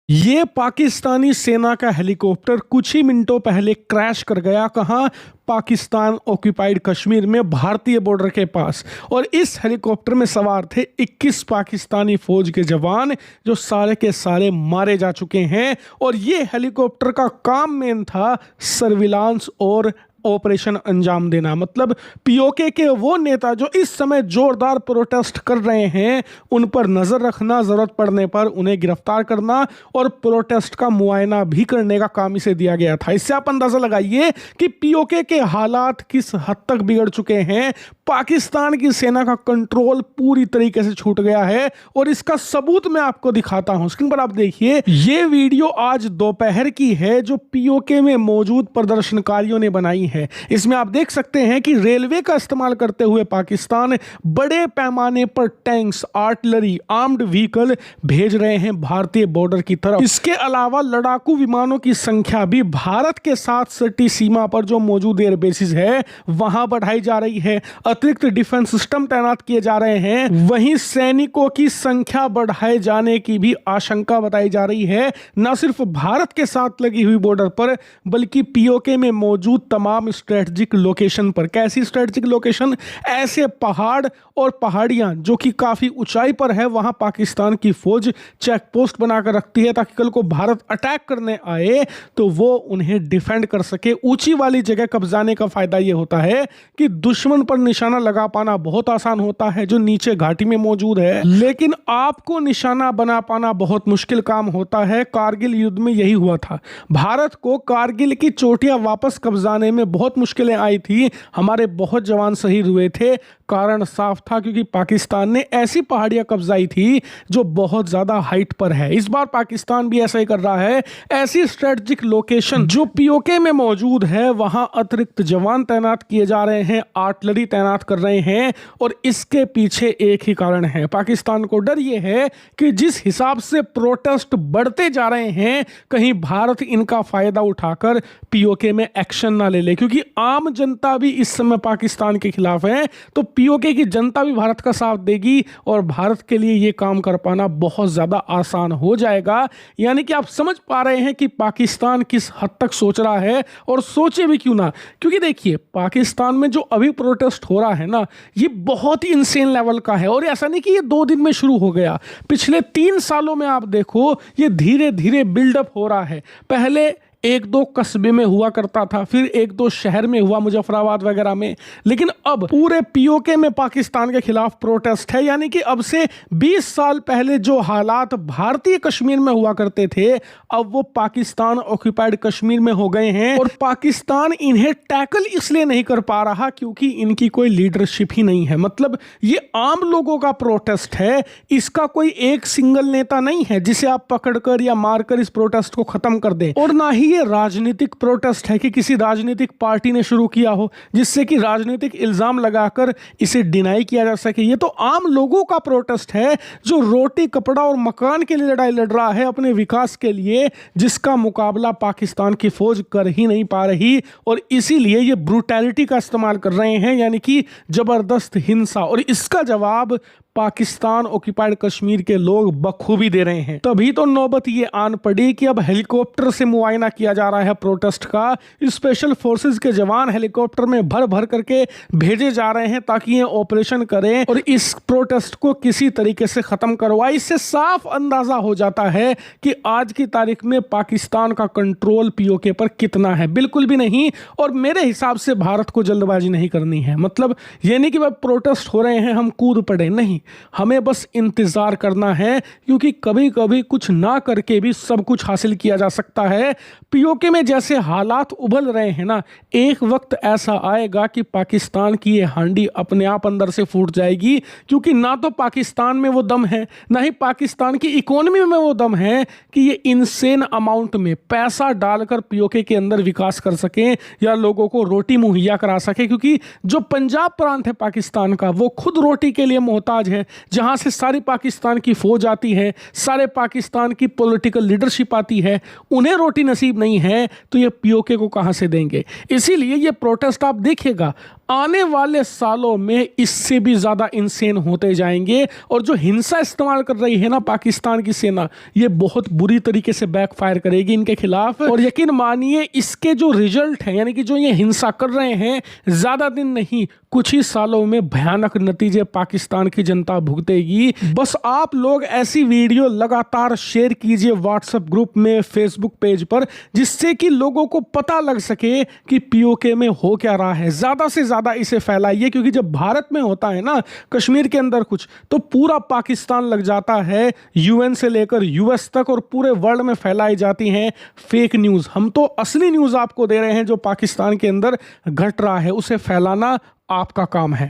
ये पाकिस्तानी सेना का हेलीकॉप्टर कुछ ही मिनटों पहले क्रैश कर गया। कहाँ? पाकिस्तान ऑक्यूपाइड कश्मीर में भारतीय बॉर्डर के पास। और इस हेलीकॉप्टर में सवार थे 21 पाकिस्तानी फौज के जवान जो सारे के सारे मारे जा चुके हैं। और ये हेलीकॉप्टर का काम मेन था सर्विलांस और ऑपरेशन अंजाम देना। मतलब पीओके के वो नेता जो इस समय जोरदार प्रोटेस्ट कर रहे हैं उन पर नजर रखना, जरूरत पड़ने पर उन्हें गिरफ्तार करना और प्रोटेस्ट का मुआयना भी करने का काम इसे दिया गया था। इससे आप अंदाजा लगाइए कि पीओके के हालात किस हद तक बिगड़ चुके हैं। पाकिस्तान की सेना का कंट्रोल पूरी तरीके से छूट गया है और इसका सबूत मैं आपको दिखाता हूं। स्क्रीन पर आप देखिए, ये वीडियो आज दोपहर की है जो पीओके में मौजूद प्रदर्शनकारियों ने बनाई है। इसमें आप देख सकते हैं कि रेलवे का इस्तेमाल करते हुए पाकिस्तान बड़े पैमाने पर टैंक्स, आर्टिलरी, आर्म्ड व्हीकल भेज रहे हैं भारतीय बॉर्डर की तरफ। इसके अलावा लड़ाकू विमानों की संख्या भी भारत के साथ सटी सीमा पर जो मौजूद एयर बेसिस है वहां बढ़ाई जा रही है। अतिरिक्त डिफेंस सिस्टम तैनात किए जा रहे हैं। वहीं सैनिकों की संख्या बढ़ाए जाने की भी आशंका बताई जा रही है, न सिर्फ भारत के साथ लगी हुई बॉर्डर पर बल्कि पीओके में मौजूद तमाम स्ट्रेटेजिक लोकेशन पर। कैसी स्ट्रेटेजिक लोकेशन? ऐसे पहाड़ और पहाड़ियां जो कि काफी ऊंचाई पर है, वहां पाकिस्तान की फौज चेक पोस्ट बनाकर रखती है ताकि कल को भारत अटैक करने आए तो वो उन्हें डिफेंड कर सके। ऊंची वाली जगह कब्जाने का फायदा यह होता है कि दुश्मन पर निशाना लगा पाना बहुत आसान होता है जो नीचे घाटी में मौजूद है, लेकिन आपको निशाना बना पाना बहुत मुश्किल काम होता है। कारगिल युद्ध में यही हुआ था। भारत को कारगिल की चोटियां वापस कब्जाने में बहुत मुश्किलें आई थी। हमारे बहुत जवान शहीद हुए थे। कारण साफ था क्योंकि पाकिस्तान ने ऐसी पहाड़ियां कब्जाई थी जो बहुत ज्यादा हाइट पर है। इस बार पाकिस्तान भी ऐसा ही कर रहा है। ऐसी स्ट्रेटेजिक लोकेशन जो पीओके में मौजूद है वहां अतिरिक्त जवान तैनात किए जा रहे हैं, आर्टिलरी तैनात कर रहे हैं। और इसके पीछे एक ही कारण है, पाकिस्तान को डर यह है कि जिस हिसाब से प्रोटेस्ट बढ़ते जा रहे हैं कहीं भारत इनका फायदा उठाकर पीओके में एक्शन ना ले ले। क्योंकि आम जनता भी इस समय पाकिस्तान के खिलाफ है तो पीओके की जनता भी भारत का साथ देगी और भारत के लिए यह काम कर पाना बहुत ज्यादा आसान हो जाएगा। यानी कि आप समझ पा रहे हैं कि पाकिस्तान किस हद तक सोच रहा है। और सोचे भी क्यों ना, क्योंकि देखिए पाकिस्तान में जो अभी प्रोटेस्ट हो रहा है ना, ये बहुत ही इंसेन लेवल का है। और ऐसा नहीं कि ये 2 दिन में शुरू हो गया, पिछले 3 सालों में आप देखो ये धीरे धीरे बिल्डअप हो रहा है। पहले 1-2 कस्बे में हुआ करता था, फिर 1-2 शहर में हुआ, मुजफ्फराबाद वगैरह में, लेकिन अब पूरे पीओके में पाकिस्तान के खिलाफ प्रोटेस्ट है। यानी कि अब से 20 साल पहले जो हालात भारतीय कश्मीर में हुआ करते थे अब वो पाकिस्तान ऑक्यूपाइड कश्मीर में हो गए हैं। और पाकिस्तान इन्हें टैकल इसलिए नहीं कर पा रहा क्योंकि इनकी कोई लीडरशिप ही नहीं है। मतलब ये आम लोगों का प्रोटेस्ट है, इसका कोई एक सिंगल नेता नहीं है जिसे आप पकड़कर या मारकर इस प्रोटेस्ट को खत्म कर दें। और ना ही ये राजनीतिक प्रोटेस्ट है कि किसी राजनीतिक पार्टी ने शुरू किया हो जिससे कि राजनीतिक इल्जाम लगाकर इसे डिनाई किया जा सके। ये तो आम लोगों का प्रोटेस्ट है जो रोटी, कपड़ा और मकान के लिए लड़ाई लड़ रहा है, अपने विकास के लिए, जिसका मुकाबला पाकिस्तान की फौज कर ही नहीं पा रही। और इसीलिए ये ब्रूटैलिटी का इस्तेमाल कर रहे हैं, यानी कि जबरदस्त हिंसा। और इसका जवाब पाकिस्तान ऑक्यूपाइड कश्मीर के लोग बखूबी दे रहे हैं। तभी तो नौबत ये आन पड़ी कि अब हेलीकॉप्टर से मुआयना किया जा रहा है प्रोटेस्ट का। स्पेशल फोर्सेस के जवान हेलीकॉप्टर में भर भर करके भेजे जा रहे हैं ताकि ये ऑपरेशन करें और इस प्रोटेस्ट को किसी तरीके से खत्म करवाए। इससे साफ अंदाजा हो जाता है कि आज की तारीख में पाकिस्तान का कंट्रोल पीओके पर कितना है। बिल्कुल भी नहीं। और मेरे हिसाब से भारत को जल्दबाजी नहीं करनी है। मतलब ये नहीं कि प्रोटेस्ट हो रहे हैं हम कूद पड़े, नहीं, हमें बस इंतजार करना है क्योंकि कभी कभी कुछ ना करके भी सब कुछ हासिल किया जा सकता है। पीओके में जैसे हालात उबल रहे हैं ना, एक वक्त ऐसा आएगा कि पाकिस्तान की ये हांडी अपने आप अंदर से फूट जाएगी। क्योंकि ना तो पाकिस्तान में वो दम है, ना ही पाकिस्तान की इकोनॉमी में वो दम है कि ये इनसेन अमाउंट में पैसा डालकर पीओके के अंदर विकास कर सकें या लोगों को रोटी मुहैया करा सके। क्योंकि जो पंजाब प्रांत है पाकिस्तान का वो खुद रोटी के लिए मोहताज है, जहां से सारी पाकिस्तान की फौज आती है, सारे पाकिस्तान की पॉलिटिकल लीडरशिप आती है। उन्हें रोटी नसीब नहीं है तो ये पीओके को कहां से देंगे। इसीलिए ये प्रोटेस्ट आप देखिएगा आने वाले सालों में इससे भी ज़्यादा इंसेन होते जाएंगे। और जो हिंसा इस्तेमाल कर रही है ना पाकिस्तान की सेना, ये बहुत बुरी तरीके से बैकफायर करेगी इनके खिलाफ। और यकीन मानिए इसके जो रिजल्ट हैं, यानी कि जो ये हिंसा कर रहे हैं, ज़्यादा दिन नहीं, कुछ ही सालों में भयानक नतीजे पाकिस्तान की जनता भुगतेगी। बस आप लोग ऐसी वीडियो लगातार शेयर कीजिए व्हाट्सएप ग्रुप में, फेसबुक पेज पर, जिससे कि लोगों को पता लग सके कि पीओके में हो क्या रहा है। ज़्यादा से ज़्यादा इसे फैलाइए, क्योंकि जब भारत में होता है ना कश्मीर के अंदर कुछ, तो पूरा पाकिस्तान लग जाता है, यूएन से लेकर यूएस तक, और पूरे वर्ल्ड में फैलाई जाती हैं फेक न्यूज़। हम तो असली न्यूज़ आपको दे रहे हैं, जो पाकिस्तान के अंदर घट रहा है उसे फैलाना आपका काम है।